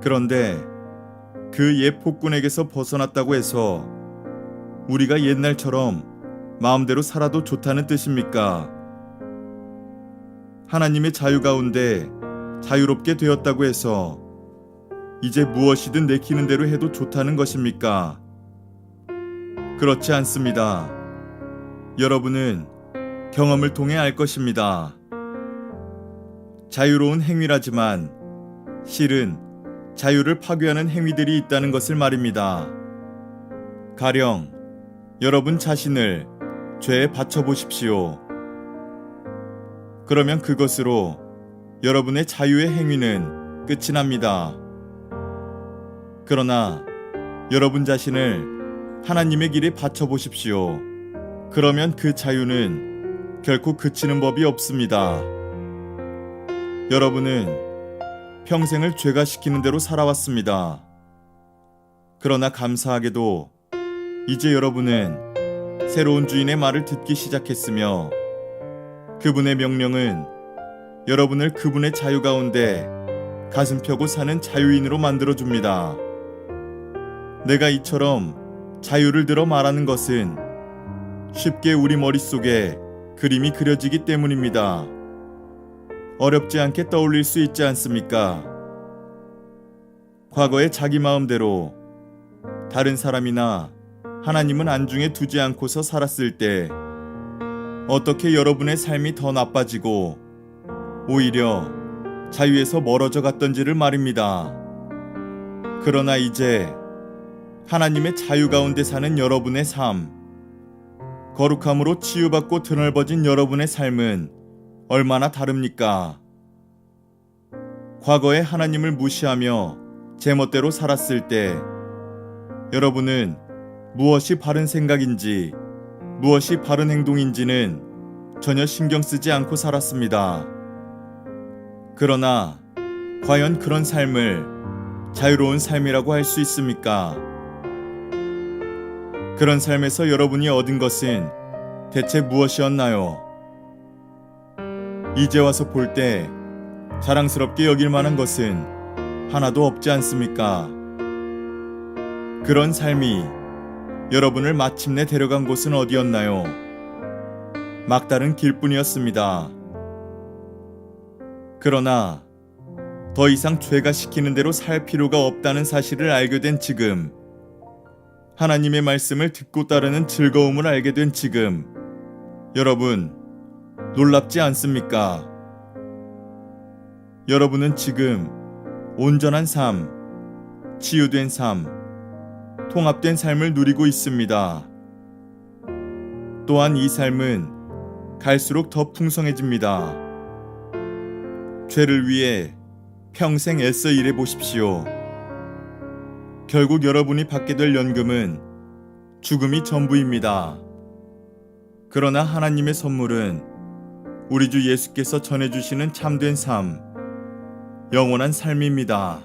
그런데 그 옛 폭군에게서 벗어났다고 해서 우리가 옛날처럼 마음대로 살아도 좋다는 뜻입니까? 하나님의 자유 가운데 자유롭게 되었다고 해서 이제 무엇이든 내키는 대로 해도 좋다는 것입니까? 그렇지 않습니다. 여러분은 경험을 통해 알 것입니다. 자유로운 행위라지만 실은 자유를 파괴하는 행위들이 있다는 것을 말입니다. 가령 여러분 자신을 죄에 바쳐 보십시오. 그러면 그것으로 여러분의 자유의 행위는 끝이 납니다. 그러나 여러분 자신을 하나님의 길에 바쳐 보십시오. 그러면 그 자유는 결코 그치는 법이 없습니다. 여러분은 평생을 죄가 시키는 대로 살아왔습니다. 그러나 감사하게도 이제 여러분은 새로운 주인의 말을 듣기 시작했으며 그분의 명령은 여러분을 그분의 자유 가운데 가슴 펴고 사는 자유인으로 만들어줍니다. 내가 이처럼 자유를 들어 말하는 것은 쉽게 우리 머릿속에 그림이 그려지기 때문입니다. 어렵지 않게 떠올릴 수 있지 않습니까? 과거에 자기 마음대로 다른 사람이나 하나님은 안중에 두지 않고서 살았을 때 어떻게 여러분의 삶이 더 나빠지고 오히려 자유에서 멀어져 갔던지를 말입니다. 그러나 이제 하나님의 자유 가운데 사는 여러분의 삶, 거룩함으로 치유받고 드넓어진 여러분의 삶은 얼마나 다릅니까? 과거에 하나님을 무시하며 제멋대로 살았을 때 여러분은 무엇이 바른 생각인지 무엇이 바른 행동인지는 전혀 신경 쓰지 않고 살았습니다. 그러나 과연 그런 삶을 자유로운 삶이라고 할 수 있습니까? 그런 삶에서 여러분이 얻은 것은 대체 무엇이었나요? 이제 와서 볼 때 자랑스럽게 여길 만한 것은 하나도 없지 않습니까? 그런 삶이 여러분을 마침내 데려간 곳은 어디였나요? 막다른 길뿐이었습니다. 그러나 더 이상 죄가 시키는 대로 살 필요가 없다는 사실을 알게 된 지금, 하나님의 말씀을 듣고 따르는 즐거움을 알게 된 지금, 여러분 놀랍지 않습니까? 여러분은 지금 온전한 삶, 치유된 삶, 통합된 삶을 누리고 있습니다. 또한 이 삶은 갈수록 더 풍성해집니다. 죄를 위해 평생 애써 일해 보십시오. 결국 여러분이 받게 될 연금은 죽음이 전부입니다. 그러나 하나님의 선물은 우리 주 예수께서 전해주시는 참된 삶, 영원한 삶입니다.